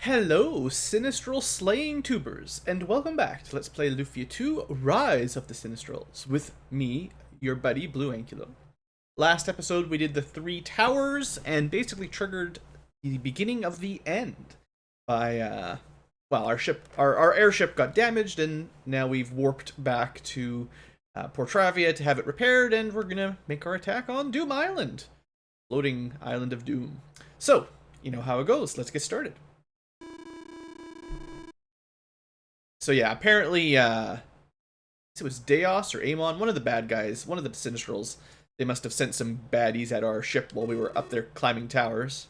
Hello, Sinistral slaying tubers, and welcome back to Let's Play Lufia 2 Rise of the Sinistrals with me, your buddy BlueAnkylo. Last episode we did the 3 towers and basically triggered the beginning of the end by well, our airship got damaged and now we've warped back to Portravia to have it repaired, and we're gonna make our attack on Doom Island. Floating Island of Doom. So, you know how it goes, let's get started. So yeah, apparently, it was Deos or Amon, one of the bad guys, one of the Sinistrals. They must have sent some baddies at our ship while we were up there climbing towers.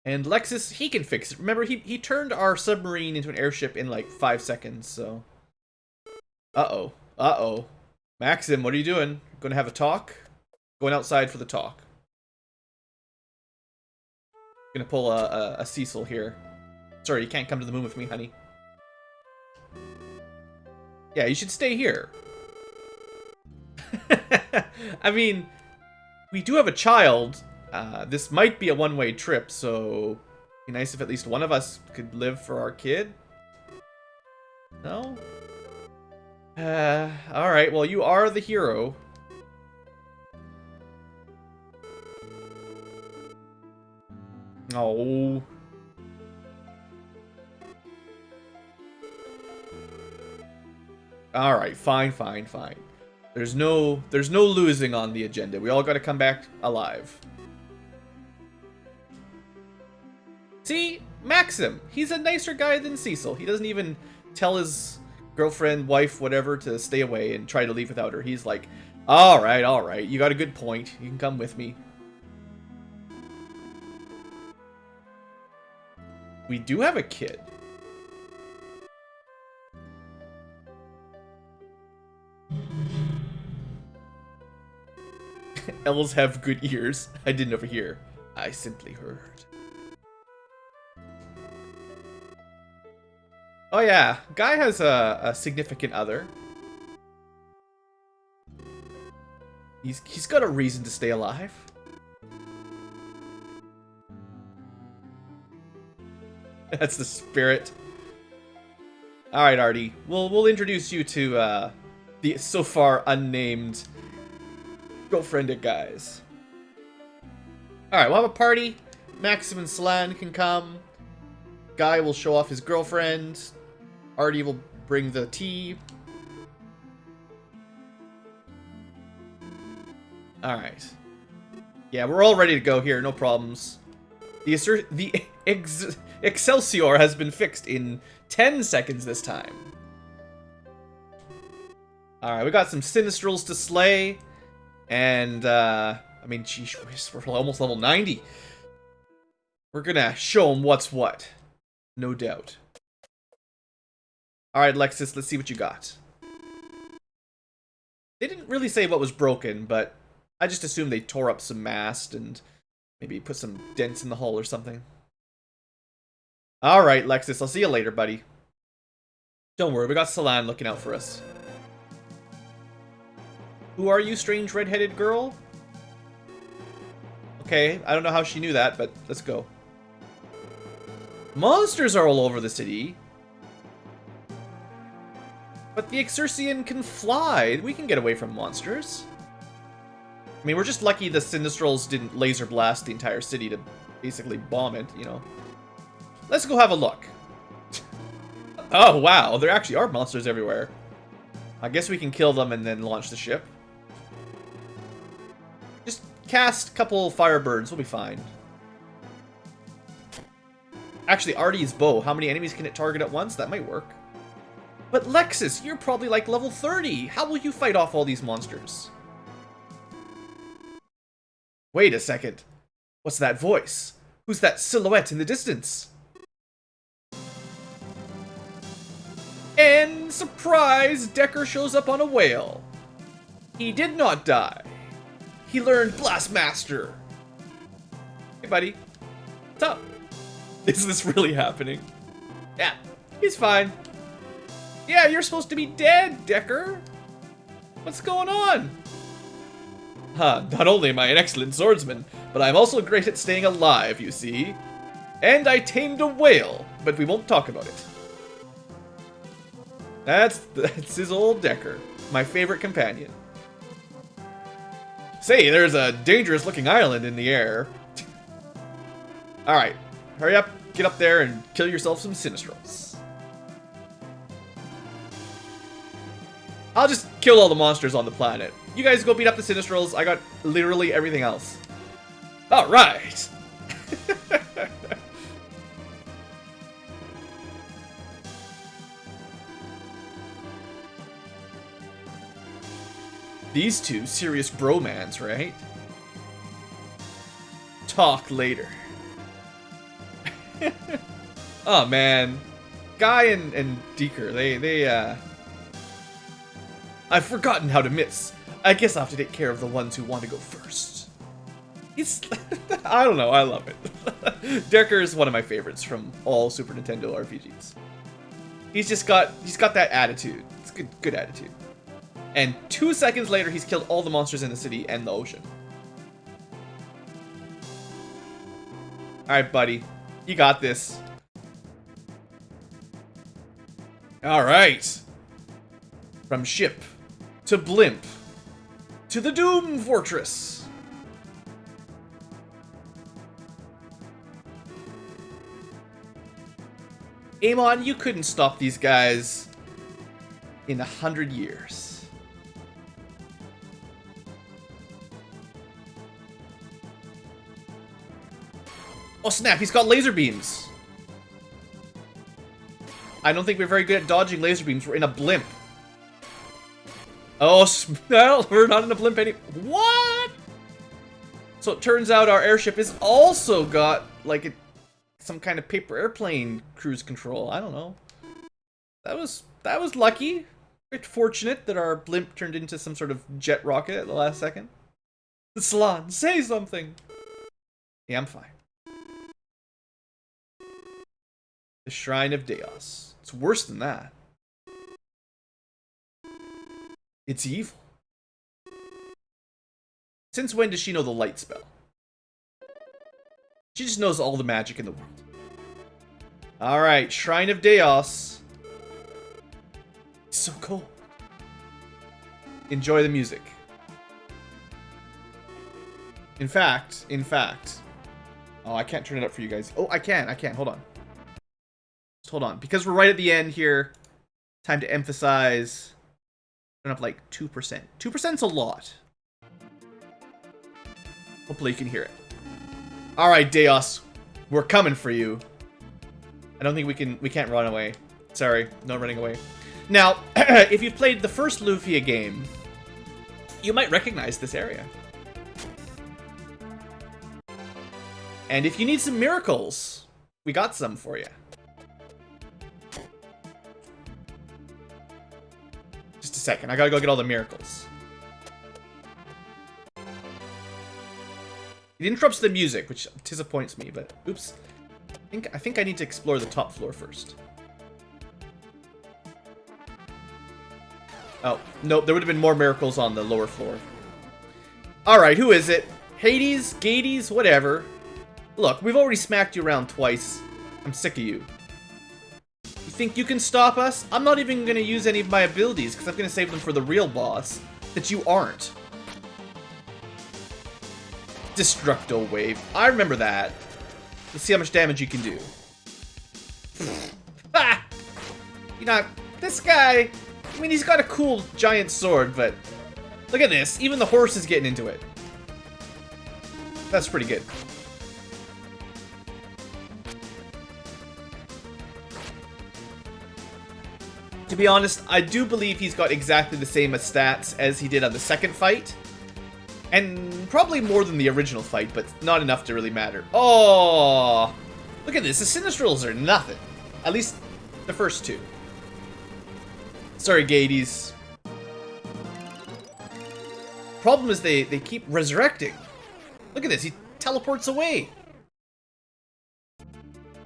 And Lexus, he can fix it. Remember, he turned our submarine into an airship in like 5 seconds, so... Uh-oh. Uh-oh. Maxim, what are you doing? Gonna have a talk? Going outside for the talk. Gonna pull a Cecil here. Sorry, you can't come to the moon with me, honey. Yeah, you should stay here. I mean, we do have a child. This might be a one-way trip, so it'd be nice if at least one of us could live for our kid. No? Alright, well, you are the hero. Oh. Alright, fine. There's no losing on the agenda. We all gotta come back alive. See? Maxim! He's a nicer guy than Cecil. He doesn't even tell his girlfriend, wife, whatever, to stay away and try to leave without her. He's like, alright, you got a good point. You can come with me. We do have a kid. Elves have good ears. I didn't overhear. I simply heard. Oh yeah, Guy has a significant other. He's got a reason to stay alive. That's the spirit. Alright, Artie. We'll introduce you to the so far unnamed girlfriend of Guy's. Alright, we'll have a party. Maxim and Salan can come. Guy will show off his girlfriend. Artie will bring the tea. Alright. Yeah, we're all ready to go here, no problems. The Excelsior has been fixed in 10 seconds this time. Alright, we got some Sinistrals to slay. And, I mean, geez, we're almost level 90. We're gonna show them what's what. No doubt. Alright, Lexus, let's see what you got. They didn't really say what was broken, but I just assumed they tore up some mast and maybe put some dents in the hull or something. Alright, Lexus, I'll see you later, buddy. Don't worry, we got Salan looking out for us. Who are you, strange red-headed girl? Okay, I don't know how she knew that, but let's go. Monsters are all over the city. But the Exercian can fly. We can get away from monsters. I mean, we're just lucky the Sinistrals didn't laser blast the entire city to basically bomb it, you know. Let's go have a look. Oh, wow. There actually are monsters everywhere. I guess we can kill them and then launch the ship. Just cast a couple Firebirds. We'll be fine. Actually, Artie's bow. How many enemies can it target at once? That might work. But Lexus, you're probably like level 30. How will you fight off all these monsters? Wait a second. What's that voice? Who's that silhouette in the distance? And surprise, Decker shows up on a whale. He did not die. He learned Blastmaster. Hey, buddy. What's up? Is this really happening? Yeah, he's fine. Yeah, you're supposed to be dead, Decker. What's going on? Not only am I an excellent swordsman, but I'm also great at staying alive, you see. And I tamed a whale, but we won't talk about it. That's his old Decker, my favorite companion. Say, there's a dangerous-looking island in the air. Alright, hurry up, get up there, and kill yourself some Sinistrals. I'll just kill all the monsters on the planet. You guys go beat up the Sinistrals, I got literally everything else. Alright! These two, serious bromance, right? Talk later. Oh man, Guy and Deeker, I've forgotten how to miss. I guess I'll have to take care of the ones who want to go first. He's, I don't know, I love it. Decker is one of my favorites from all Super Nintendo RPGs. He's got that attitude. It's good attitude. And 2 seconds later, he's killed all the monsters in the city and the ocean. Alright, buddy. You got this. Alright. From ship to blimp to the Doom Fortress. Amon, you couldn't stop these guys in 100 years. Oh snap, he's got laser beams. I don't think we're very good at dodging laser beams. We're in a blimp. Oh, well, we're not in a blimp anymore. What? So it turns out our airship has also got, like, some kind of paper airplane cruise control. I don't know. That was lucky. Quite fortunate that our blimp turned into some sort of jet rocket at the last second. Salon, say something. Yeah, I'm fine. The Shrine of Deos. It's worse than that. It's evil. Since when does she know the light spell? She just knows all the magic in the world. Alright, Shrine of Deos. It's so cold. Enjoy the music. In fact. Oh, I can't turn it up for you guys. Oh, I can. Hold on. Just hold on. Because we're right at the end here. Time to emphasize. Turn up like 2%. 2%'s a lot. Hopefully you can hear it. Alright, Deos. We're coming for you. I don't think we can't run away. Sorry, no running away. Now, if you've played the first Lufia game, you might recognize this area. And if you need some miracles, we got some for you. Just a second, I gotta go get all the miracles. It interrupts the music, which disappoints me, but oops. I think I need to explore the top floor first. Oh, nope, there would have been more miracles on the lower floor. Alright, who is it? Hades? Gades? Whatever. Look, we've already smacked you around twice. I'm sick of you. You think you can stop us? I'm not even going to use any of my abilities, because I'm going to save them for the real boss. That you aren't. Destructo Wave. I remember that. Let's see how much damage you can do. Ah! You know, this guy... I mean, he's got a cool giant sword, but... Look at this. Even the horse is getting into it. That's pretty good. To be honest, I do believe he's got exactly the same stats as he did on the second fight. And probably more than the original fight, but not enough to really matter. Oh! Look at this. The Sinistrals are nothing. At least the first two. Sorry, Gades. Problem is they keep resurrecting. Look at this. He teleports away.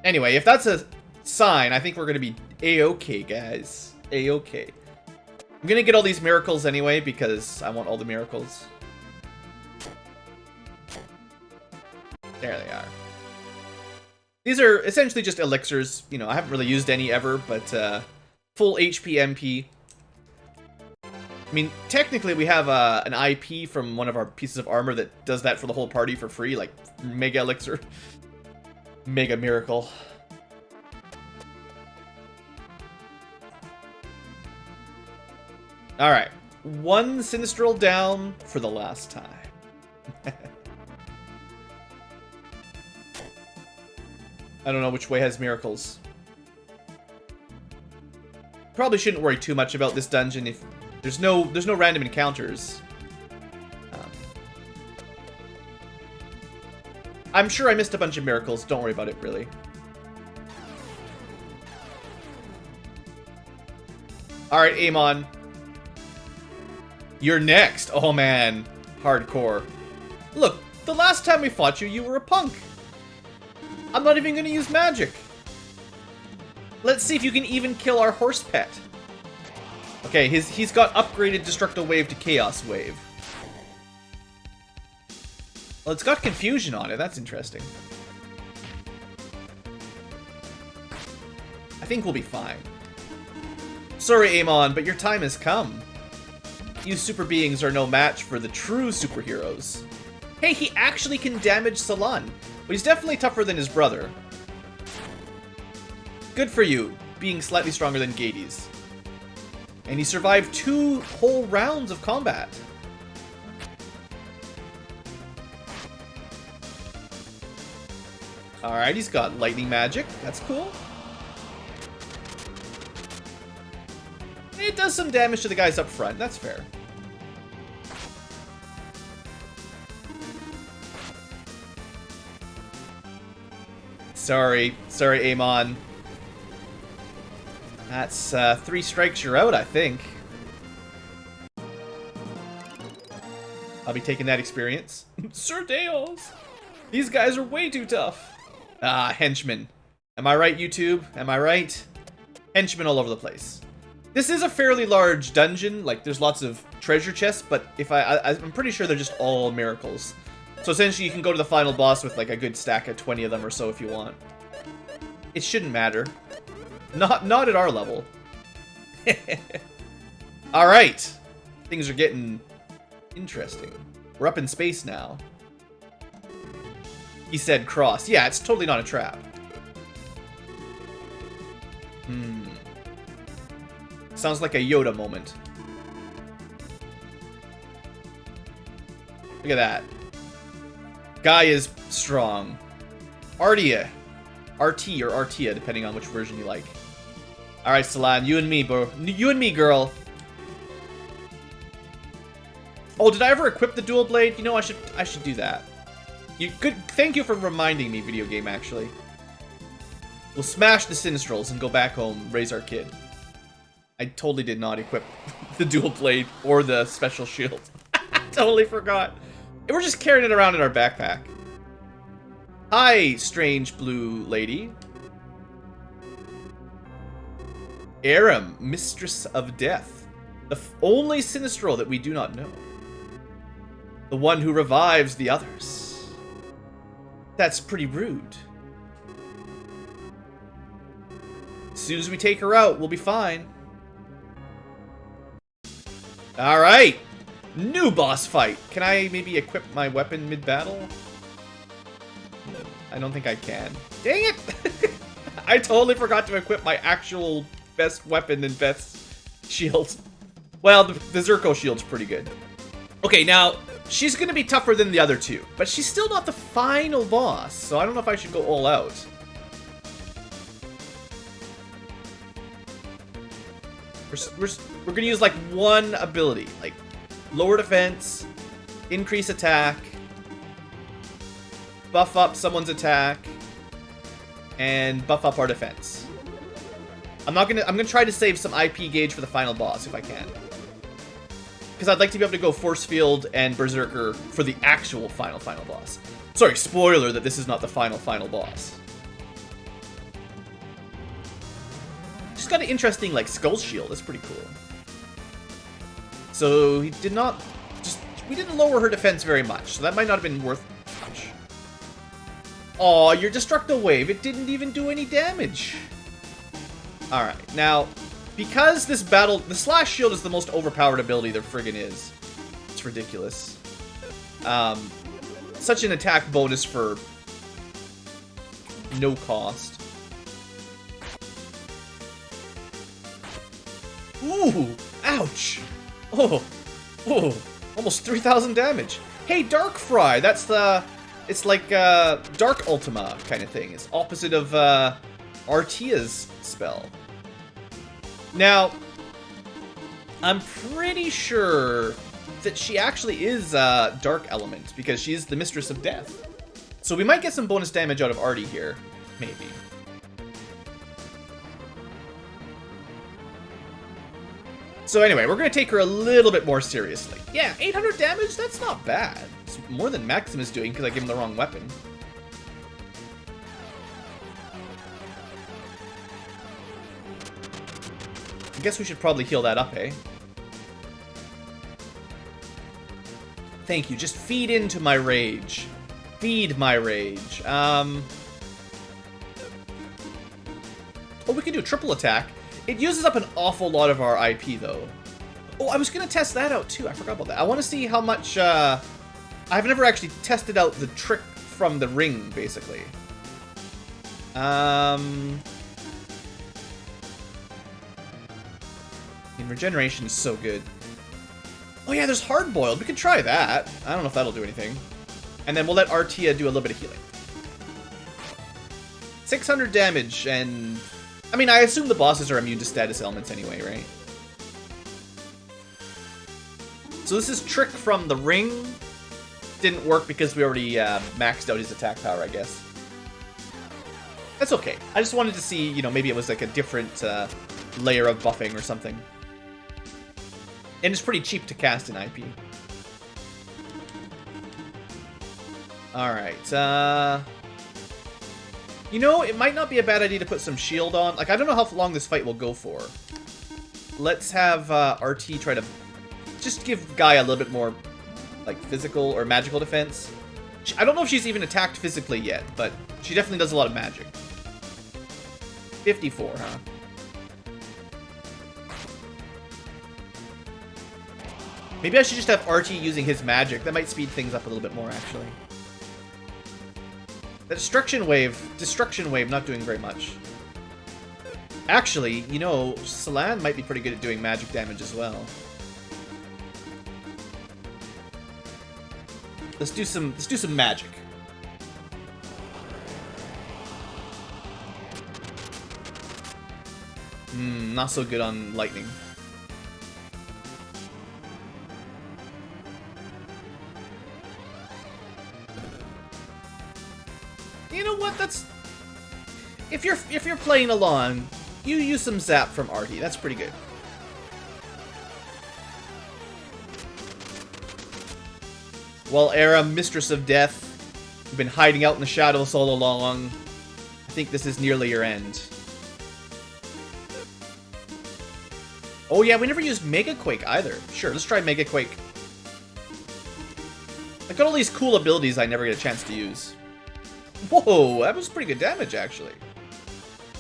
Anyway, if that's a sign, I think we're going to be A-okay, guys. A-okay. I'm going to get all these miracles anyway, because I want all the miracles. There they are. These are essentially just elixirs. You know, I haven't really used any ever, but full HP MP. I mean, technically we have an IP from one of our pieces of armor that does that for the whole party for free, like Mega Elixir. Mega Miracle. Alright. One Sinistral down for the last time. I don't know which way has miracles. Probably shouldn't worry too much about this dungeon if there's no random encounters. I'm sure I missed a bunch of miracles. Don't worry about it, really. Alright, Amon. You're next. Oh, man. Hardcore. Look, the last time we fought you, you were a punk. I'm not even gonna use magic. Let's see if you can even kill our horse pet. Okay, he's got upgraded Destructo Wave to Chaos Wave. Well, it's got Confusion on it. That's interesting. I think we'll be fine. Sorry, Amon, but your time has come. You super beings are no match for the true superheroes. Hey, he actually can damage Salon, but he's definitely tougher than his brother. Good for you, being slightly stronger than Gades. And he survived 2 whole rounds of combat. Alright, he's got lightning magic. That's cool. It does some damage to the guys up front. That's fair. Sorry, Amon. That's 3 strikes, you're out, I think. I'll be taking that experience. Sir Deos! These guys are way too tough. Ah, henchmen. Am I right, YouTube? Am I right? Henchmen all over the place. This is a fairly large dungeon. Like, there's lots of treasure chests, but if I'm pretty sure they're just all miracles. So essentially, you can go to the final boss with like a good stack of 20 of them or so if you want. It shouldn't matter. Not at our level. Alright. Things are getting interesting. We're up in space now. He said cross. Yeah, it's totally not a trap. Sounds like a Yoda moment. Look at that. Guy is strong. Artia. RT or Artia, depending on which version you like. Alright, Salan, you and me, bro. You and me, girl. Oh, did I ever equip the dual blade? You know, I should do that. Thank you for reminding me, video game, actually. We'll smash the Sinistrals and go back home, raise our kid. I totally did not equip the dual blade or the special shield. Totally forgot. We're just carrying it around in our backpack. Hi, strange blue lady. Aram, Mistress of Death. The only Sinistral that we do not know. The one who revives the others. That's pretty rude. As soon as we take her out, we'll be fine. Alright! New boss fight! Can I maybe equip my weapon mid-battle? I don't think I can. Dang it! I totally forgot to equip my actual best weapon and best shield. Well, the Zirco shield's pretty good. Okay, now, she's gonna be tougher than the other two, but she's still not the final boss, so I don't know if I should go all out. We're gonna use like one ability, like lower defense, increase attack, buff up someone's attack, and buff up our defense. I'm gonna try to save some IP gauge for the final boss if I can. Because I'd like to be able to go Force Field and Berserker for the actual final boss. Sorry, spoiler that this is not the final boss. She's got an interesting, like, skull shield. That's pretty cool. So, we didn't lower her defense very much. So that might not have been worth much. Oh, your Destructo Wave, it didn't even do any damage. Alright, now, because this battle, the Slash Shield is the most overpowered ability there friggin' is. It's ridiculous. Such an attack bonus for no cost. Ooh, ouch. Oh, almost 3,000 damage. Hey, Dark Fry, that's the, it's like Dark Ultima kind of thing. It's opposite of Artia's spell. Now, I'm pretty sure that she actually is Dark Element, because she is the Mistress of Death. So we might get some bonus damage out of Artie here, maybe. So anyway, we're going to take her a little bit more seriously. Yeah, 800 damage, that's not bad. It's more than Maxim is doing because I gave him the wrong weapon. I guess we should probably heal that up, eh? Thank you, just feed into my rage. Feed my rage. Oh, we can do a triple attack. It uses up an awful lot of our IP, though. Oh, I was going to test that out, too. I forgot about that. I want to see how much... I've never actually tested out the trick from the ring, basically. Regeneration is so good. Oh, yeah, there's hard-boiled. We can try that. I don't know if that'll do anything. And then we'll let Artia do a little bit of healing. 600 damage, and... I mean, I assume the bosses are immune to status elements anyway, right? So this is Trick from the ring. Didn't work because we already maxed out his attack power, I guess. That's okay. I just wanted to see, you know, maybe it was like a different layer of buffing or something. And it's pretty cheap to cast in IP. Alright, you know, it might not be a bad idea to put some shield on. Like, I don't know how long this fight will go for. Let's have RT try to just give Guy a little bit more, like, physical or magical defense. I don't know if she's even attacked physically yet, but she definitely does a lot of magic. 54, huh? Maybe I should just have RT using his magic. That might speed things up a little bit more, actually. The Destruction Wave not doing very much. Actually, you know, Salan might be pretty good at doing magic damage as well. Let's do some magic. Not so good on lightning. You know what? That's if you're playing along, you use some zap from Artie. That's pretty good. Well, Era, Mistress of Death, you've been hiding out in the shadows all along. I think this is nearly your end. Oh yeah, we never used Mega Quake either. Sure, let's try Mega Quake. I got all these cool abilities I never get a chance to use. Whoa, that was pretty good damage, actually.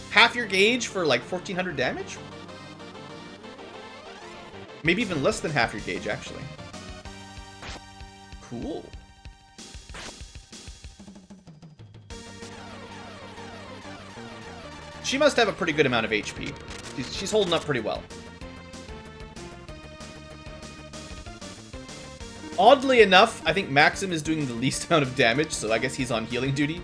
Half your gauge for like 1,400 damage? Maybe even less than half your gauge, actually. Cool. She must have a pretty good amount of HP. She's holding up pretty well. Oddly enough, I think Maxim is doing the least amount of damage, so I guess he's on healing duty.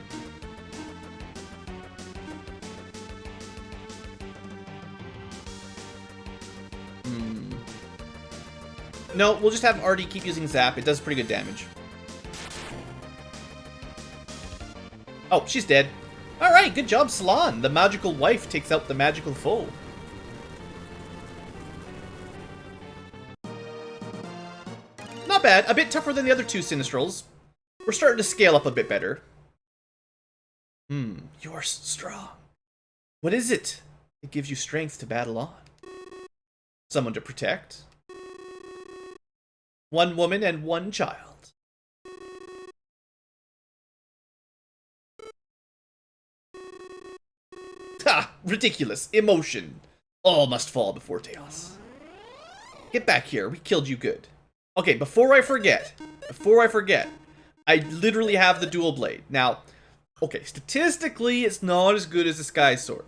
No, we'll just have Artie keep using Zap. It does pretty good damage. Oh, she's dead. Alright, good job, Salon. The magical wife takes out the magical foe. Not bad. A bit tougher than the other two Sinistrals. We're starting to scale up a bit better. You're strong. What is it? It gives you strength to battle on. Someone to protect. One woman and one child. Ha! Ridiculous. Emotion. All must fall before Chaos. Get back here. We killed you good. Okay, before I forget, I literally have the dual blade. Now, okay, statistically, it's not as good as the Sky Sword.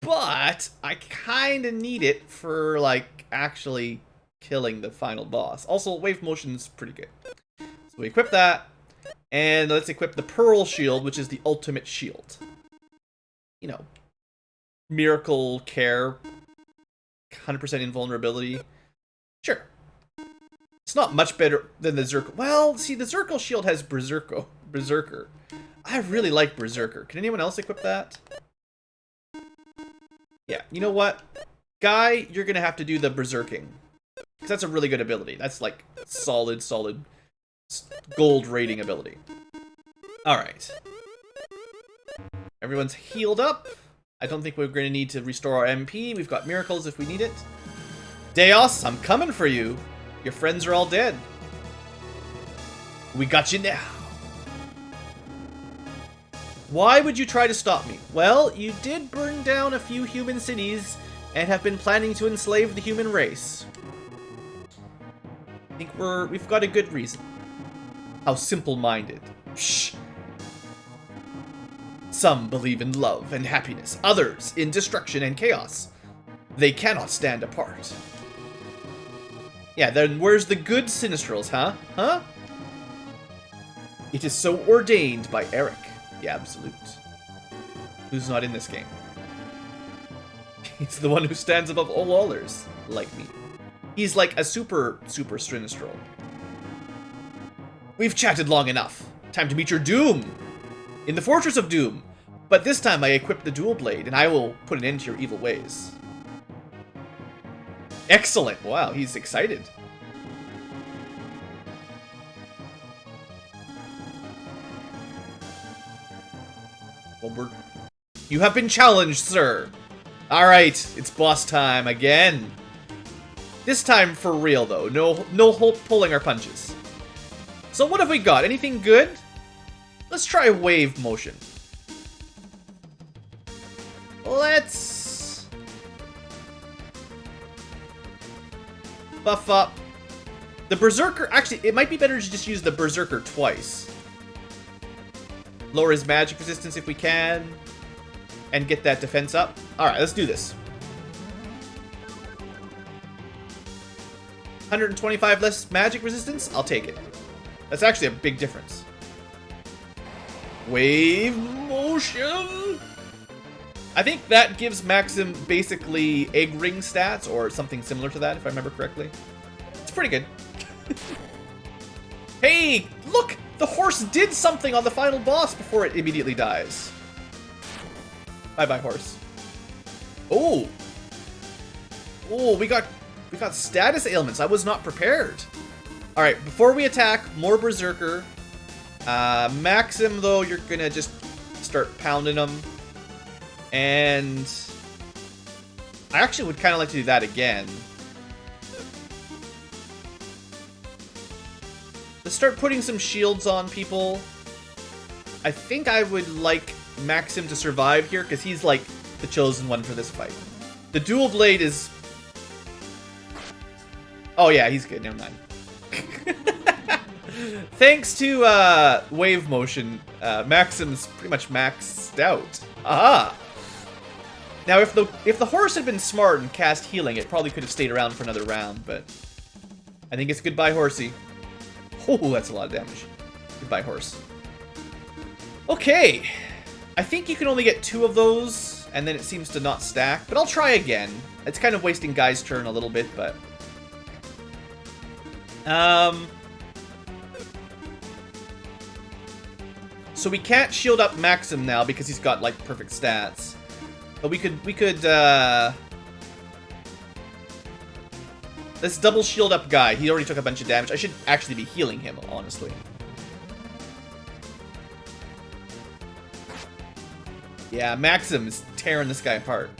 But I kind of need it for, like, actually killing the final boss. Also, wave motion's pretty good. So we equip that. And let's equip the Pearl Shield, which is the ultimate shield. You know, miracle care, 100% invulnerability. Sure. It's not much better than the Zerkle. Well, see, the Zerkle shield has Berserker. I really like Berserker. Can anyone else equip that? Yeah, you know what? Guy, you're gonna have to do the Berserking. Because that's a really good ability. That's like solid gold rating ability. Alright. Everyone's healed up. I don't think we're gonna need to restore our MP. We've got miracles if we need it. Deos, I'm coming for you. Your friends are all dead. We got you now. Why would you try to stop me? Well, you did burn down a few human cities and have been planning to enslave the human race. I think we've got a good reason. How simple-minded. Shh. Some believe in love and happiness, others in destruction and chaos. They cannot stand apart. Yeah, then where's the good Sinistrals, huh? Huh? It is so ordained by Eric, the Absolute. Who's not in this game. He's the one who stands above all others, like me. He's like a super Sinistral. We've chatted long enough. Time to meet your doom! In the Fortress of Doom. But this time I equip the dual blade, and I will put an end to your evil ways. Excellent! Wow, he's excited. Well, you have been challenged, sir! Alright, it's boss time again. This time for real, though. No pulling our punches. So what have we got? Anything good? Let's try wave motion. Let's buff up the Berserker. Actually, it might be better to just use the Berserker twice. Lower his magic resistance if we can, and get that defense up. Alright, let's do this. 125 less magic resistance? I'll take it. That's actually a big difference. Wave motion! I think that gives Maxim basically egg ring stats, or something similar to that, if I remember correctly. It's pretty good. Hey, look! The horse did something on the final boss before it immediately dies. Bye-bye, horse. Oh! Oh, we got status ailments. I was not prepared. Alright, before we attack, more Berserker. Maxim, though, you're gonna just start pounding him. And I actually would kind of like to do that again. Let's start putting some shields on people. I think I would like Maxim to survive here, because he's like the chosen one for this fight. The dual blade is... Oh yeah, he's good, never mind. Thanks to wave motion, Maxim's pretty much maxed out. Aha! Now, if the horse had been smart and cast healing, it probably could have stayed around for another round, but I think it's goodbye, horsey. Oh, that's a lot of damage. Goodbye, horse. Okay. I think you can only get 2 of those, and then it seems to not stack, but I'll try again. It's kind of wasting Guy's turn a little bit, but... So we can't shield up Maxim now because he's got, like, perfect stats. But we could, let's double shield up Guy. He already took a bunch of damage. I should actually be healing him, honestly. Yeah, Maxim is tearing this guy apart.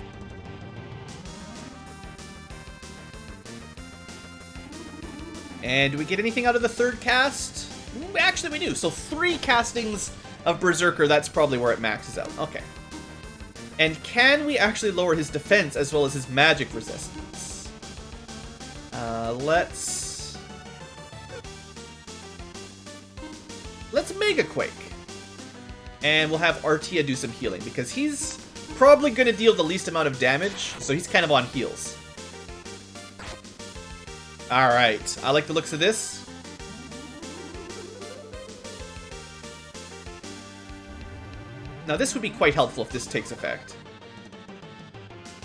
And do we get anything out of the third cast? Actually, we do. So 3 castings of Berserker, that's probably where it maxes out. Okay. And can we actually lower his defense as well as his magic resistance? Let's Mega Quake. And we'll have Artia do some healing, because he's probably going to deal the least amount of damage, so he's kind of on heals. Alright, I like the looks of this. Now this would be quite helpful if this takes effect.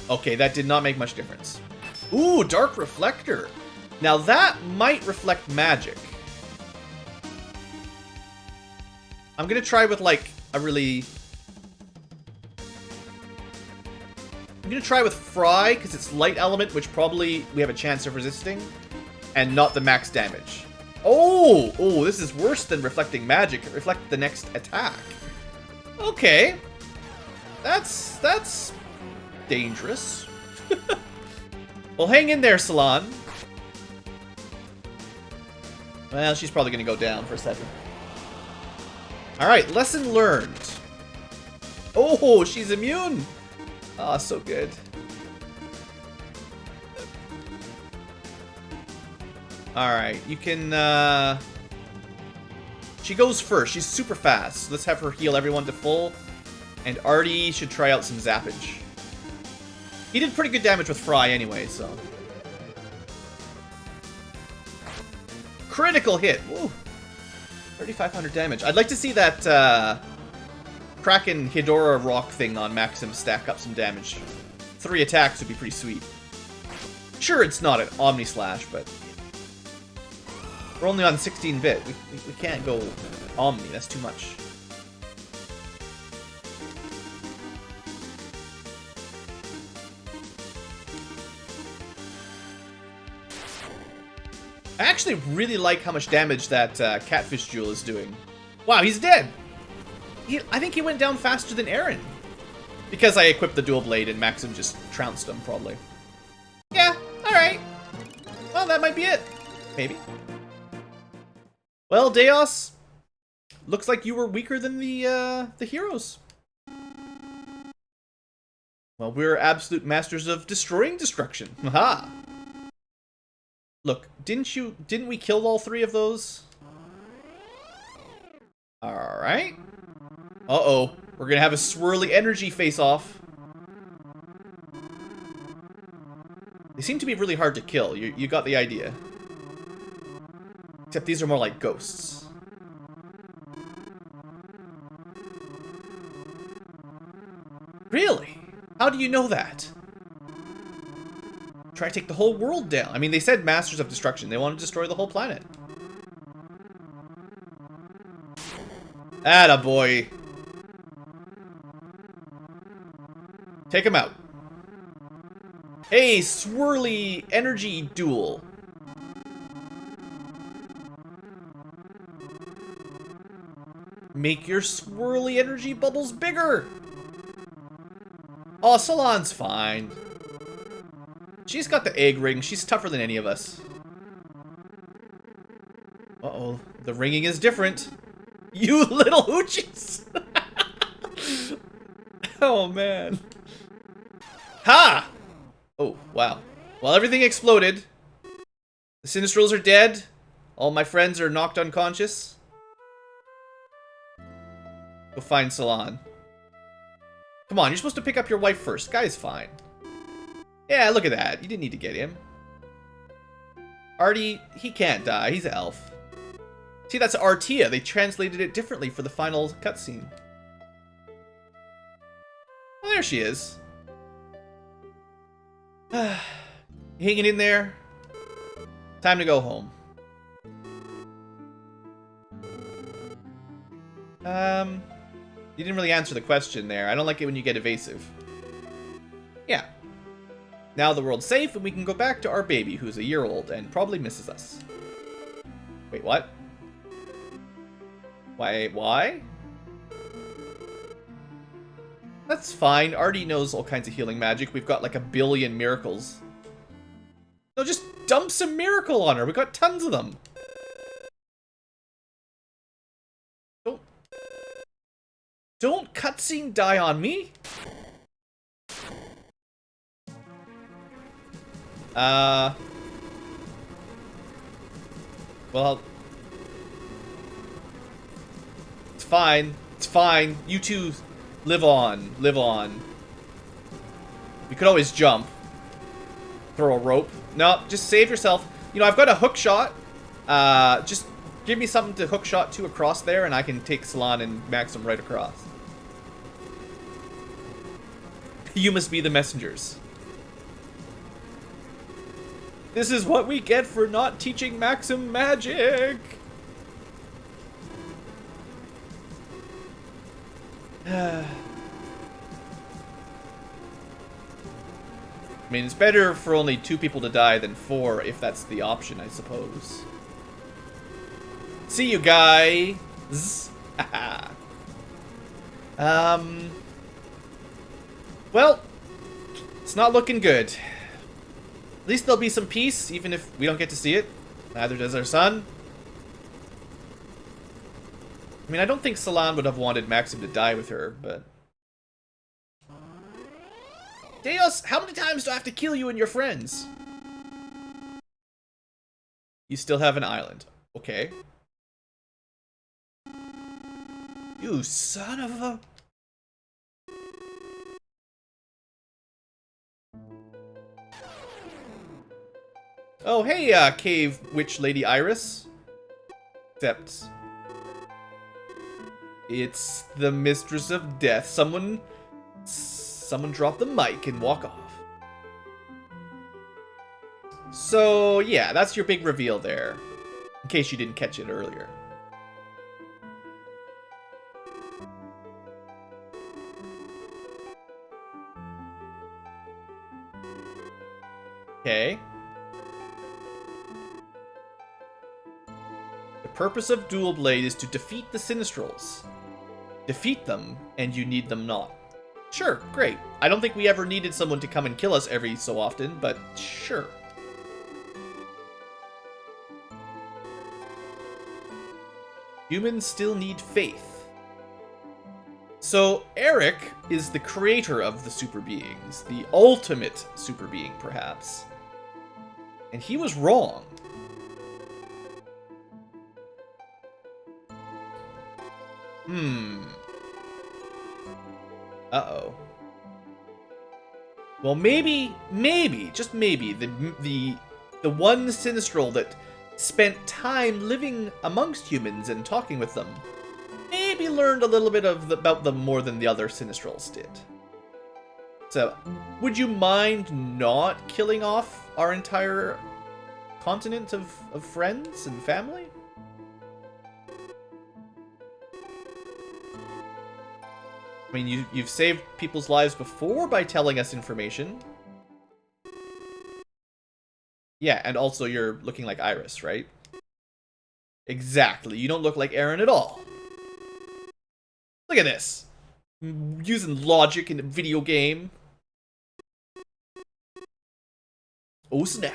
Okay, that did not make much difference. Ooh, Dark Reflector. Now that might reflect magic. I'm gonna try with like a really... I'm gonna try with Fry, because it's light element, which probably we have a chance of resisting. And not the max damage. Oh! Oh, this is worse than reflecting magic. It reflects the next attack. Okay. That's dangerous. Well, hang in there, Salon. Well, she's probably gonna go down for a second. Alright, lesson learned. Oh, she's immune! Ah, oh, so good. Alright, you can, she goes first. She's super fast. So let's have her heal everyone to full. And Artie should try out some zappage. He did pretty good damage with Fry anyway, so. Critical hit! Woo! 3,500 damage. I'd like to see that, Kraken Hidora rock thing on Maxim stack up some damage. 3 attacks would be pretty sweet. Sure, it's not an Omni Slash, but we're only on 16-bit. We can't go Omni. That's too much. I actually really like how much damage that Catfish Jewel is doing. Wow, he's dead! I think he went down faster than Aaron. Because I equipped the dual blade and Maxim just trounced him, probably. Yeah, alright. Well, that might be it. Maybe. Well, Deos, looks like you were weaker than the heroes. Well, we're absolute masters of destroying destruction. Haha. Look, didn't we kill all 3 of those? Alright. Uh-oh. We're gonna have a swirly energy face-off. They seem to be really hard to kill. You got the idea. Except these are more like ghosts. Really? How do you know that? Try to take the whole world down. I mean, they said Masters of Destruction. They want to destroy the whole planet. Attaboy. Take him out. Hey, swirly energy duel. Make your swirly energy bubbles bigger. Oh, Salon's fine. She's got the egg ring. She's tougher than any of us. Uh-oh. The ringing is different. You little hoochies. Oh, man. Ha! Oh, wow. Well, everything exploded. The Sinistrals are dead. All my friends are knocked unconscious. Go find Salon. Come on, you're supposed to pick up your wife first. Guy's fine. Yeah, look at that. You didn't need to get him. Artie, he can't die. He's an elf. See, that's Artia. They translated it differently for the final cutscene. Oh, there she is. Hanging in there. Time to go home. You didn't really answer the question there. I don't like it when you get evasive. Yeah. Now the world's safe and we can go back to our baby who's a year old and probably misses us. Wait, what? Why? That's fine. Artie knows all kinds of healing magic. We've got like 1 billion miracles. No, just dump some miracle on her. We've got tons of them. Don't cutscene die on me. Well, it's fine. It's fine. You two live on. Live on. We could always jump. Throw a rope. No, just save yourself. You know, I've got a hook shot. Just give me something to hook shot to across there, and I can take Salon and Maxim right across. You must be the messengers. This is what we get for not teaching Maxim magic! I mean, it's better for only 2 people to die than 4, if that's the option, I suppose. See you guys! Well, it's not looking good. At least there'll be some peace, even if we don't get to see it. Neither does our son. I mean, I don't think Salon would have wanted Maxim to die with her, but... Deus, how many times do I have to kill you and your friends? You still have an island. Okay. You son of a... Oh, hey, cave witch lady Iris. Except... it's the Mistress of Death. Someone drop the mic and walk off. So, yeah, that's your big reveal there. In case you didn't catch it earlier. Okay. The purpose of Dual Blade is to defeat the Sinistrals. Defeat them, and you need them not. Sure, great. I don't think we ever needed someone to come and kill us every so often, but sure. Humans still need faith. So, Eric is the creator of the super beings, the ultimate super being, perhaps. And he was wrong. Uh-oh. Well, maybe, just maybe, the one Sinistral that spent time living amongst humans and talking with them maybe learned a little bit about them more than the other Sinistrals did. So, would you mind not killing off our entire continent of friends and family? I mean, you've saved people's lives before by telling us information. Yeah, and also you're looking like Iris, right? Exactly. You don't look like Aaron at all. Look at this. Using logic in a video game. Oh snap.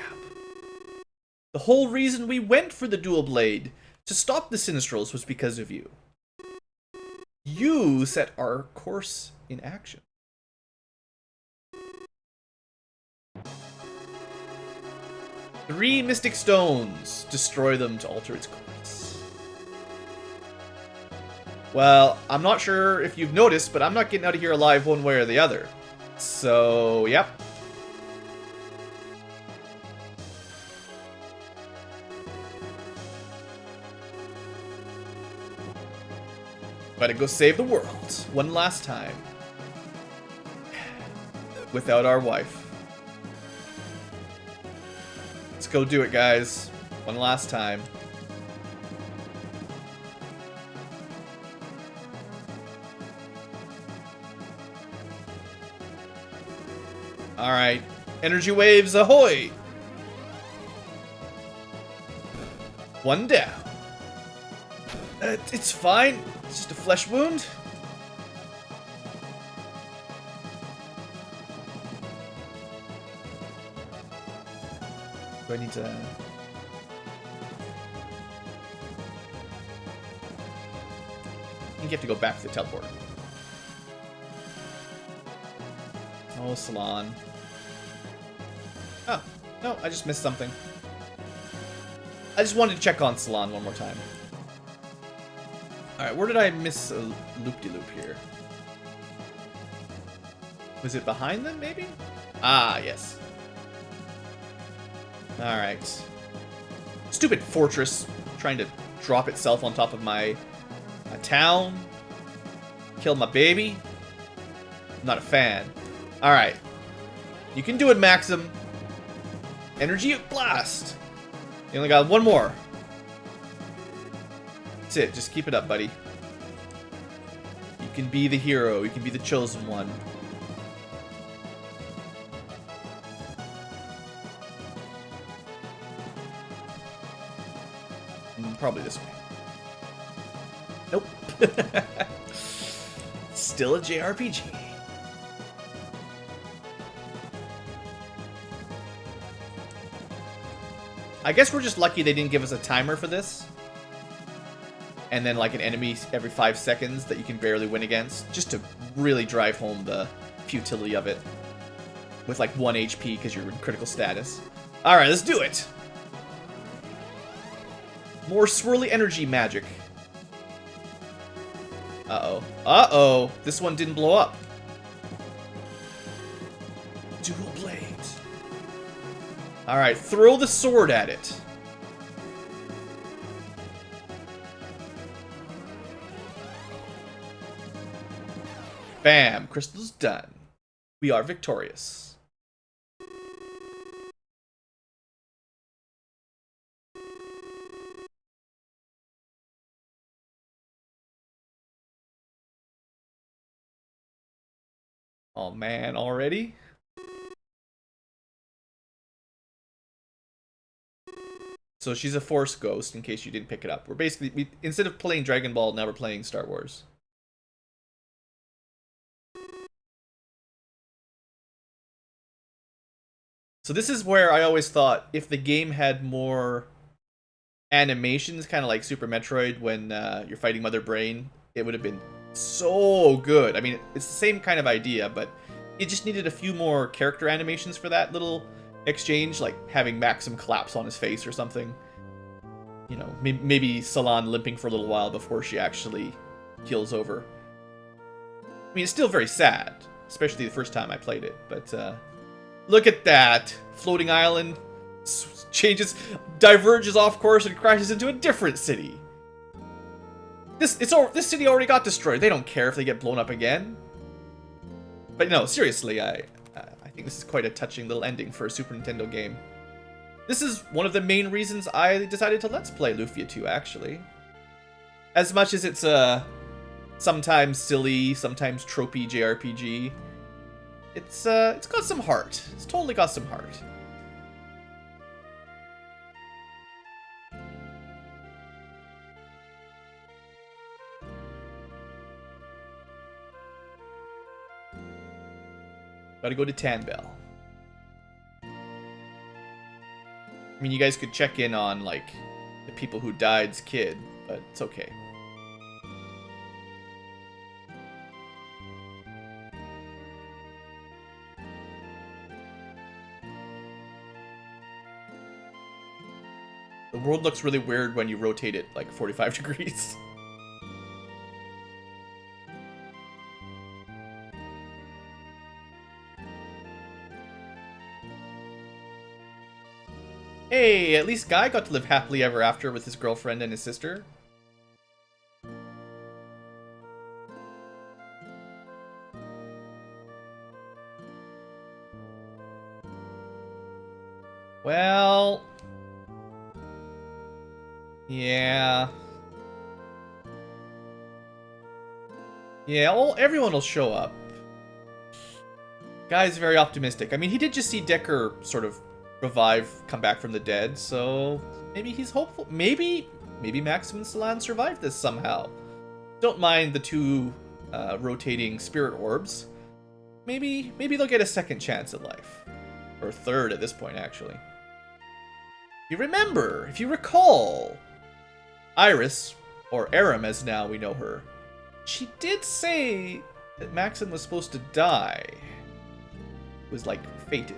The whole reason we went for the dual blade to stop the Sinistrals was because of you. You set our course in action. Three mystic stones. Destroy them to alter its course. Well, I'm not sure if you've noticed, but I'm not getting out of here alive one way or the other. So, yep. Gotta go save the world. One last time. Without our wife. Let's go do it, guys. One last time. Alright. Energy waves, ahoy! One down. It's fine. It's just a flesh wound. Do I need to... I think you have to go back to the teleporter. Oh, Salon. Oh. No, I just missed something. I just wanted to check on Salon one more time. Alright, where did I miss a loop-de-loop here? Was it behind them, maybe? Ah, yes. Alright. Stupid fortress trying to drop itself on top of my town. Kill my baby. I'm not a fan. Alright. You can do it, Maxim. Energy blast. You only got one more. That's it. Just keep it up, buddy. You can be the hero. You can be the chosen one. Probably this way. Nope. Still a JRPG. I guess we're just lucky they didn't give us a timer for this. And then like an enemy every 5 seconds that you can barely win against. Just to really drive home the futility of it. With like 1 HP because you're in critical status. Alright, let's do it! More swirly energy magic. Uh-oh. Uh-oh! This one didn't blow up. Dual blades. Alright, throw the sword at it. Bam! Crystal's done. We are victorious. Oh man, already? So she's a Force Ghost, in case you didn't pick it up. We're basically, instead of playing Dragon Ball, now we're playing Star Wars. So this is where I always thought, if the game had more animations, kind of like Super Metroid when you're fighting Mother Brain, it would have been so good. I mean, it's the same kind of idea, but it just needed a few more character animations for that little exchange, like having Maxim collapse on his face or something. You know, maybe Salon limping for a little while before she actually keels over. I mean, it's still very sad, especially the first time I played it, but look at that! Floating island changes, diverges off course and crashes into a different city. This city already got destroyed. They don't care if they get blown up again. But no, seriously, I think this is quite a touching little ending for a Super Nintendo game. This is one of the main reasons I decided to Let's Play Lufia 2, actually. As much as it's a sometimes silly, sometimes tropey JRPG, it's got some heart. It's totally got some heart. Gotta go to Tanbell. I mean, you guys could check in on, like, the people who died's kid, but it's okay. The world looks really weird when you rotate it, like, 45 degrees. Hey, at least Guy got to live happily ever after with his girlfriend and his sister. Well... yeah... yeah, well, everyone will show up. Guy's very optimistic. I mean, he did just see Decker sort of come back from the dead, so maybe he's hopeful. Maybe Maxim and Salon survived this somehow. Don't mind the two rotating spirit orbs. Maybe they'll get a second chance at life. Or third at this point, actually. If you recall, Iris, or Aram as now we know her, she did say that Maxim was supposed to die. It was like fated.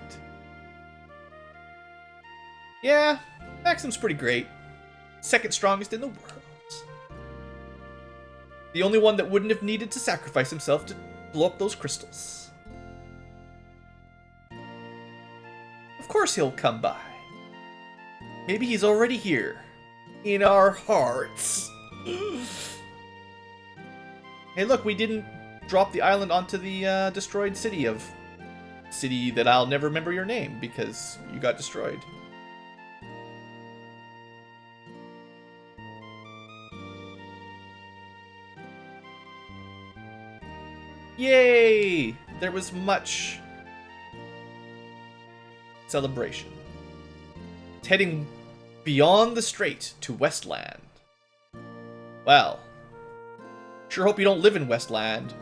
Yeah, Maxim's pretty great. Second strongest in the world. The only one that wouldn't have needed to sacrifice himself to blow up those crystals. Of course he'll come by. Maybe he's already here. In our hearts. Hey look, we didn't drop the island onto the destroyed city of... City that I'll never remember your name because you got destroyed. Yay! There was much celebration. It's heading beyond the strait to Westland. Well, sure hope you don't live in Westland.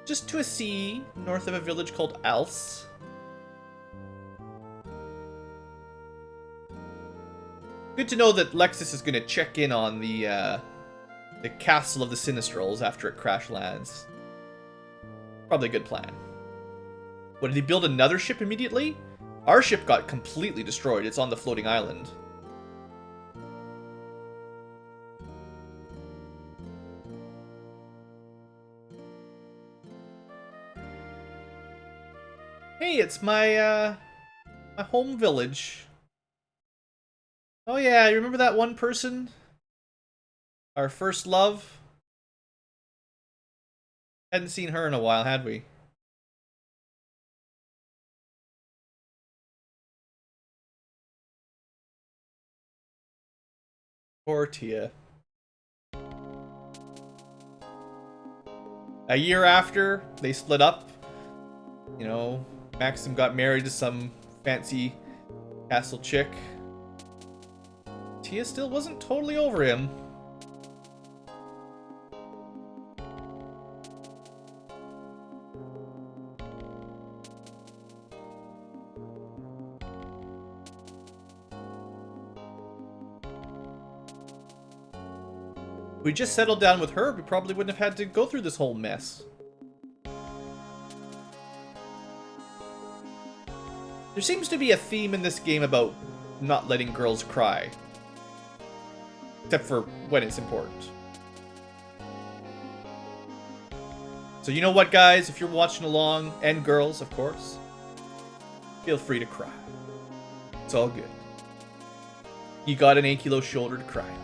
Just to a sea north of a village called Alce. Good to know that Lexus is going to check in on the castle of the Sinistrals after it crash lands. Probably a good plan. What, did he build another ship immediately? Our ship got completely destroyed. It's on the floating island. Hey, it's my home village. Oh yeah, you remember that one person? Our first love? Hadn't seen her in a while, had we? Poor Tia. A year after they split up, you know, Maxim got married to some fancy castle chick. Tia still wasn't totally over him. If we just settled down with her, we probably wouldn't have had to go through this whole mess. There seems to be a theme in this game about not letting girls cry. Except for when it's important. So you know what, guys? If you're watching along, and girls, of course, feel free to cry. It's all good. You got an Ankylo shoulder to cry on.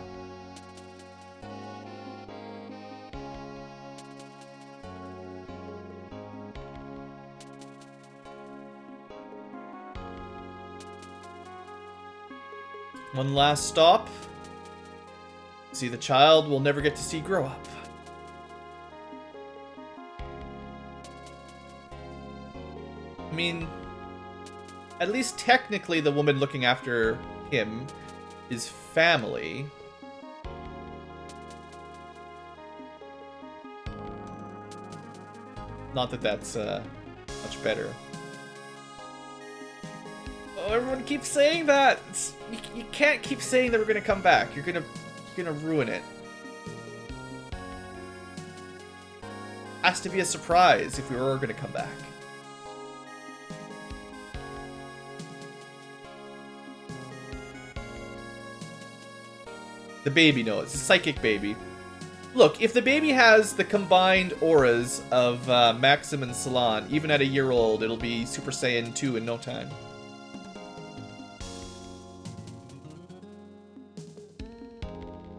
One last stop. See the child we'll never get to see grow up. I mean, at least technically the woman looking after him is family. Not that that's much better. Oh, everyone keeps saying that. You can't keep saying that we're gonna come back. You're gonna ruin it. Has to be a surprise if we were gonna come back. The baby knows. It's a psychic baby. Look, if the baby has the combined auras of Maxim and Salon, even at a year old, it'll be Super Saiyan 2 in no time.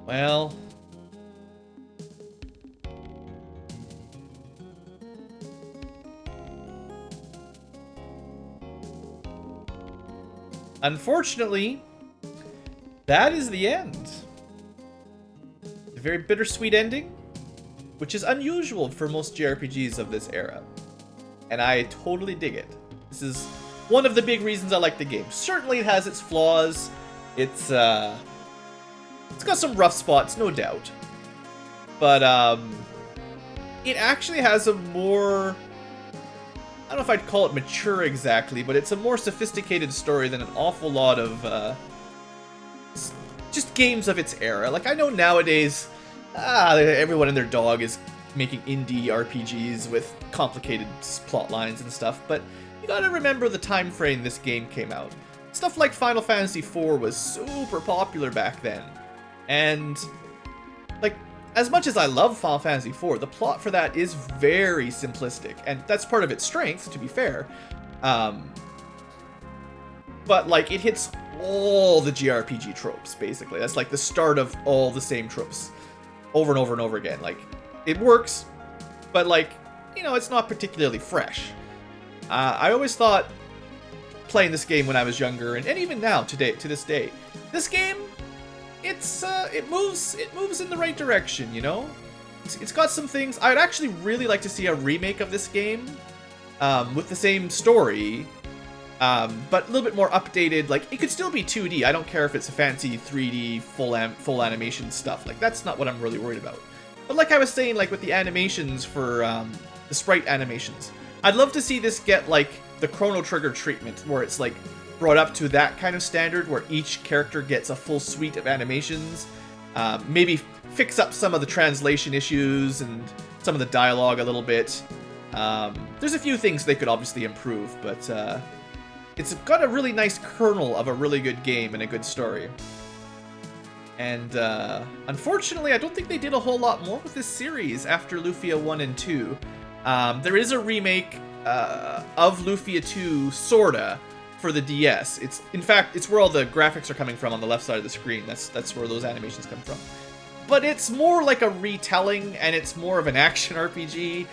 Well... unfortunately, that is the end. A very bittersweet ending, which is unusual for most JRPGs of this era. And I totally dig it. This is one of the big reasons I like the game. Certainly it has its flaws. It's got some rough spots, no doubt. But it actually has a more... I don't know if I'd call it mature exactly, but it's a more sophisticated story than an awful lot of just games of its era. Like, I know nowadays, everyone and their dog is making indie RPGs with complicated plot lines and stuff, but, you gotta remember the time frame this game came out. Stuff like Final Fantasy IV was super popular back then. And, like, as much as I love Final Fantasy IV, the plot for that is very simplistic. And that's part of its strength, to be fair. But, like, it hits all the JRPG tropes, basically. That's, like, the start of all the same tropes. Over and over and over again. Like, it works, but, like, you know, it's not particularly fresh. I always thought, playing this game when I was younger, and even now, to this day, this game, it moves in the right direction, you know? It's got some things. I'd actually really like to see a remake of this game, with the same story, but a little bit more updated. Like, it could still be 2D. I don't care if it's a fancy 3D full animation stuff. Like, that's not what I'm really worried about. But like I was saying, like with the animations for the sprite animations, I'd love to see this get like the Chrono Trigger treatment, where it's like brought up to that kind of standard, where each character gets a full suite of animations. Maybe fix up some of the translation issues and some of the dialogue a little bit. There's a few things they could obviously improve, but it's got a really nice kernel of a really good game and a good story. And unfortunately, I don't think they did a whole lot more with this series after Lufia 1 and 2. There is a remake of Lufia 2, sorta, for the DS. In fact, it's where all the graphics are coming from on the left side of the screen. That's where those animations come from. But it's more like a retelling, and it's more of an action RPG.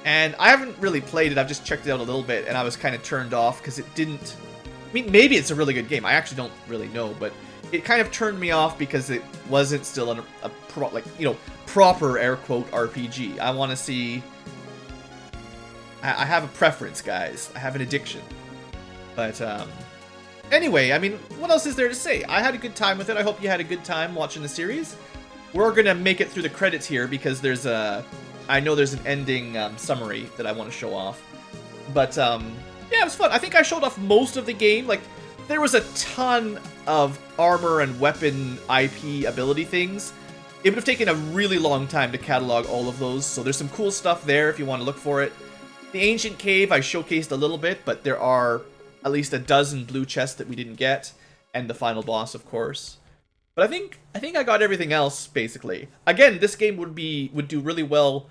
And I haven't really played it. I've just checked it out a little bit, and I was kind of turned off because it didn't. I mean, maybe it's a really good game. I actually don't really know, but it kind of turned me off because it wasn't still proper air quote RPG. I want to see. I have a preference, guys. I have an addiction. But anyway, I mean, what else is there to say? I had a good time with it. I hope you had a good time watching the series. We're gonna make it through the credits here because there's I know there's an ending summary that I want to show off. But yeah, it was fun. I think I showed off most of the game. Like, there was a ton of armor and weapon IP ability things. It would have taken a really long time to catalog all of those, so there's some cool stuff there if you want to look for it. The Ancient Cave I showcased a little bit, but there are at least a dozen blue chests that we didn't get, and the final boss, of course. But I think I got everything else, basically. Again, this game would do really well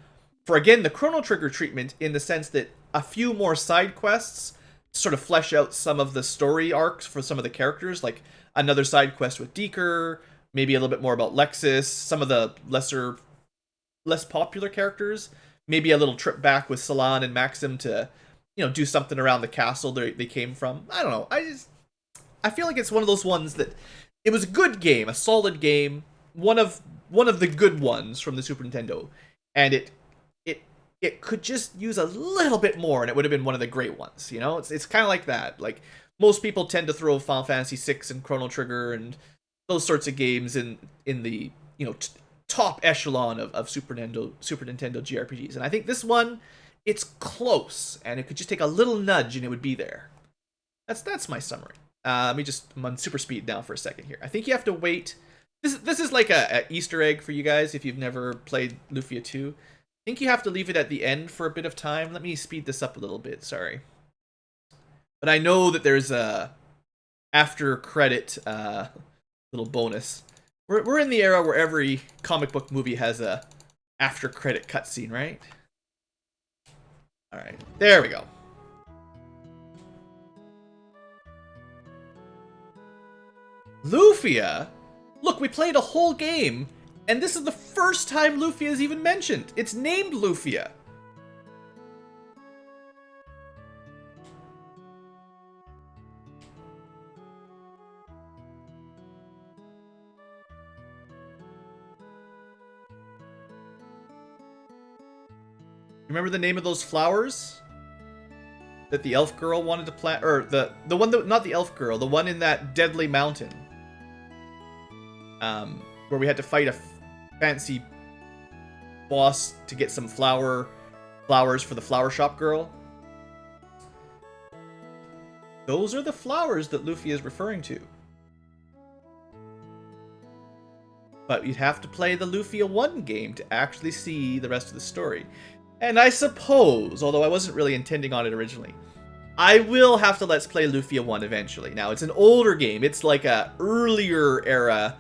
for, again, the Chrono Trigger treatment, in the sense that a few more side quests sort of flesh out some of the story arcs for some of the characters, like another side quest with Deeker, maybe a little bit more about Lexus, some of the less popular characters, maybe a little trip back with Salon and Maxim to, you know, do something around the castle they came from. I don't know. I feel like it's one of those ones that it was a good game, a solid game, one of the good ones from the Super Nintendo, and it could just use a little bit more, and it would have been one of the great ones. You know, it's kind of like that. Like, most people tend to throw Final Fantasy VI and Chrono Trigger and those sorts of games in the, you know, top echelon of Super Nintendo JRPGs. And I think this one, it's close, and it could just take a little nudge and it would be there. That's my summary. I'm on super speed now for a second here. I think you have to wait. This is like a Easter egg for you guys if you've never played Lufia 2. I think you have to leave it at the end for a bit of time. Let me speed this up a little bit, sorry. But I know that there's a after credit little bonus. We're in the era where every comic book movie has a after credit cutscene, right? Alright, there we go. Lufia? Look, we played a whole game, and this is the first time Lufia is even mentioned. It's named Lufia. Remember the name of those flowers that the elf girl wanted to plant? Or the one that, not the elf girl, the one in that deadly mountain. Where we had to fight a fancy boss to get some flowers for the flower shop girl. Those are the flowers that Lufia is referring to. But you'd have to play the Lufia 1 game to actually see the rest of the story. And I suppose, although I wasn't really intending on it originally, I will have to Let's Play Lufia 1 eventually. Now, it's an older game. It's like a earlier era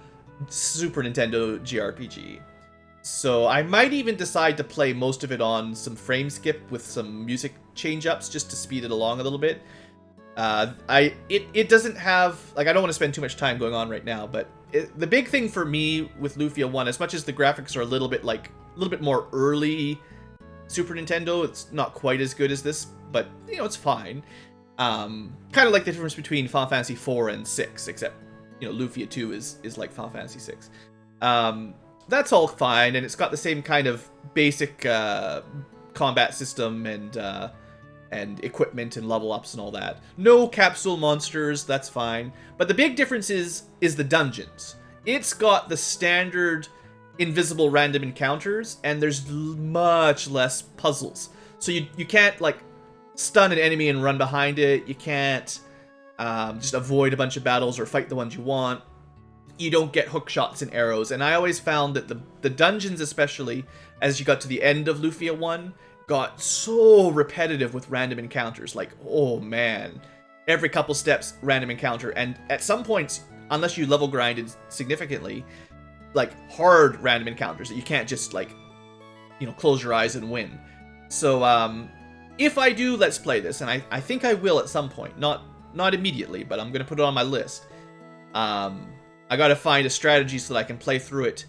Super Nintendo JRPG. So I might even decide to play most of it on some frame skip with some music change-ups just to speed it along a little bit. It doesn't have, like, I don't want to spend too much time going on right now, but the big thing for me with Lufia 1, as much as the graphics are a little bit more early Super Nintendo, it's not quite as good as this, but, you know, it's fine. Kind of like the difference between Final Fantasy 4 and 6, except, you know, Lufia 2 is like Final Fantasy 6. That's all fine, and it's got the same kind of basic combat system and equipment and level ups and all that. No capsule monsters, that's fine. But the big difference is the dungeons. It's got the standard invisible random encounters, and there's much less puzzles. So you can't, like, stun an enemy and run behind it. You can't just avoid a bunch of battles or fight the ones you want. You don't get hook shots and arrows. And I always found that the dungeons, especially as you got to the end of Lufia 1, got so repetitive with random encounters. Like, oh man, every couple steps, random encounter. And at some points, unless you level grinded significantly, like hard random encounters that you can't just, like, you know, close your eyes and win. So if I do Let's Play this, and I think I will at some point, not immediately, but I'm gonna put it on my list. I gotta find a strategy so that I can play through it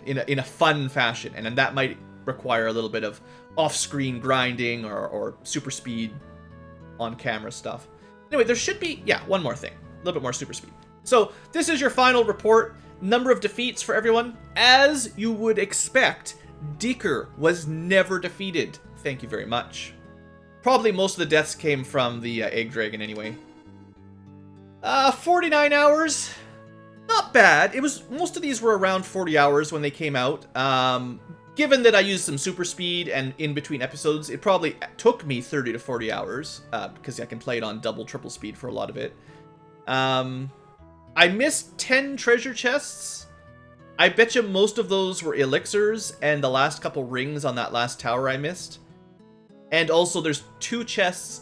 in a fun fashion, and then that might require a little bit of off-screen grinding or super speed on camera stuff. Anyway, there should be, yeah, one more thing, a little bit more super speed. So this is your final report. Number of defeats for everyone. As you would expect, Deeker was never defeated. Thank you very much. Probably most of the deaths came from the egg dragon anyway. 49 hours. Not bad. It was, most of these were around 40 hours when they came out. Given that I used some super speed and in between episodes, it probably took me 30 to 40 hours, because I can play it on double, triple speed for a lot of it. I missed 10 treasure chests. I bet you most of those were elixirs, and the last couple rings on that last tower I missed. And also there's 2 chests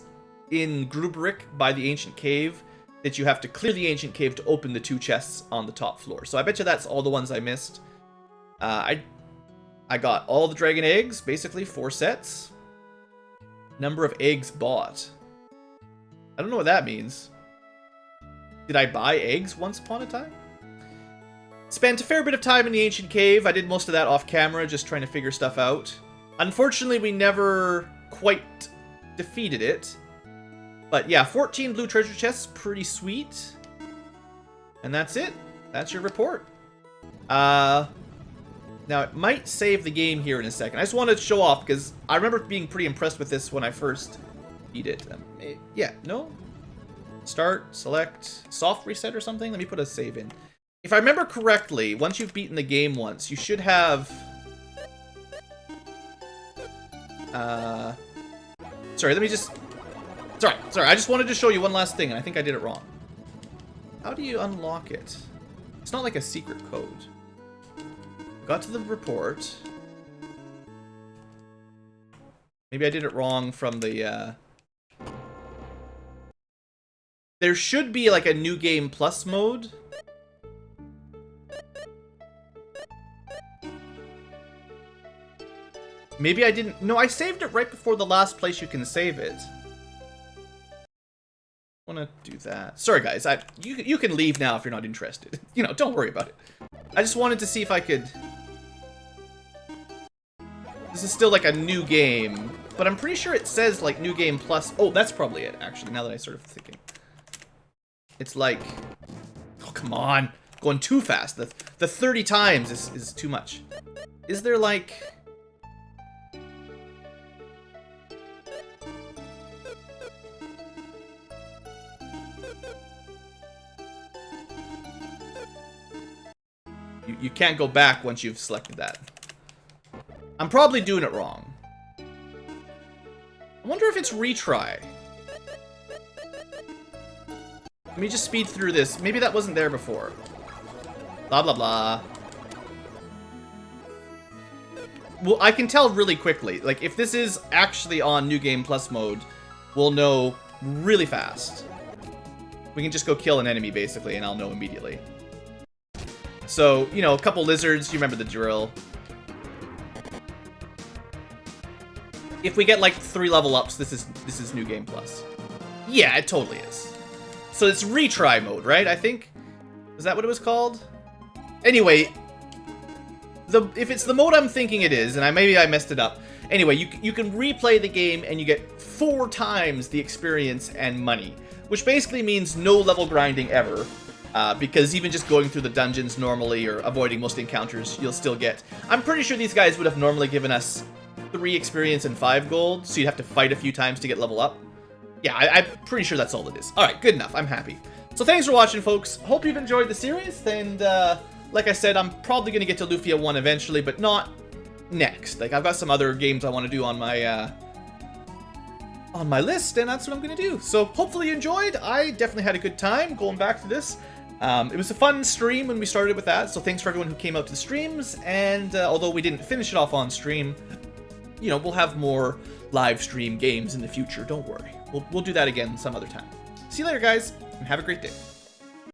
in Gruberik by the ancient cave that you have to clear the ancient cave to open the 2 chests on the top floor. So I bet you that's all the ones I missed. I got all the dragon eggs, basically 4 sets. Number of eggs bought. I don't know what that means. Did I buy eggs once upon a time? Spent a fair bit of time in the ancient cave. I did most of that off camera, just trying to figure stuff out. Unfortunately, we never quite defeated it. But yeah, 14 blue treasure chests, pretty sweet. And that's it. That's your report. Now, it might save the game here in a second. I just wanted to show off, because I remember being pretty impressed with this when I first beat it. Yeah, no? Start, select, soft reset or something? Let me put a save in. If I remember correctly, once you've beaten the game once, you should have... Sorry, let me just... Sorry, I just wanted to show you one last thing, and I think I did it wrong. How do you unlock it? It's not like a secret code. Got to the report. Maybe I did it wrong from the, There should be, like, a New Game Plus mode. Maybe I didn't... No, I saved it right before the last place you can save it. I want to do that. Sorry, guys. You can leave now if you're not interested. You know, don't worry about it. I just wanted to see if I could... This is still, like, a new game. But I'm pretty sure it says, like, New Game Plus... Oh, that's probably it, actually, now that I sort of thinking. It's like... Oh, come on. Going too fast. The 30 times is too much. Is there, like... You can't go back once you've selected that. I'm probably doing it wrong. I wonder if it's retry. Let me just speed through this. Maybe that wasn't there before. Blah, blah, blah. I can tell really quickly. Like, if this is actually on New Game Plus mode, we'll know really fast. We can just go kill an enemy, basically, and I'll know immediately. So, you know, a couple lizards, you remember the drill. If we get, like, 3 level ups, this is New Game Plus. Yeah, it totally is. So it's retry mode, right? I think? Is that what it was called? Anyway, if it's the mode I'm thinking it is, and maybe I messed it up. Anyway, you can replay the game and you get 4 times the experience and money, which basically means no level grinding ever, because even just going through the dungeons normally or avoiding most encounters, you'll still get. I'm pretty sure these guys would have normally given us 3 experience and 5 gold, so you'd have to fight a few times to get level up. Yeah, I'm pretty sure that's all it is. Alright, good enough. I'm happy. So thanks for watching, folks. Hope you've enjoyed the series, and like I said, I'm probably going to get to Lufia 1 eventually, but not next. Like, I've got some other games I want to do on my list, and that's what I'm going to do. So hopefully you enjoyed. I definitely had a good time going back to this. It was a fun stream when we started with that, so thanks for everyone who came out to the streams, and although we didn't finish it off on stream, you know, we'll have more live stream games in the future, don't worry. We'll do that again some other time. See you later, guys, and have a great day.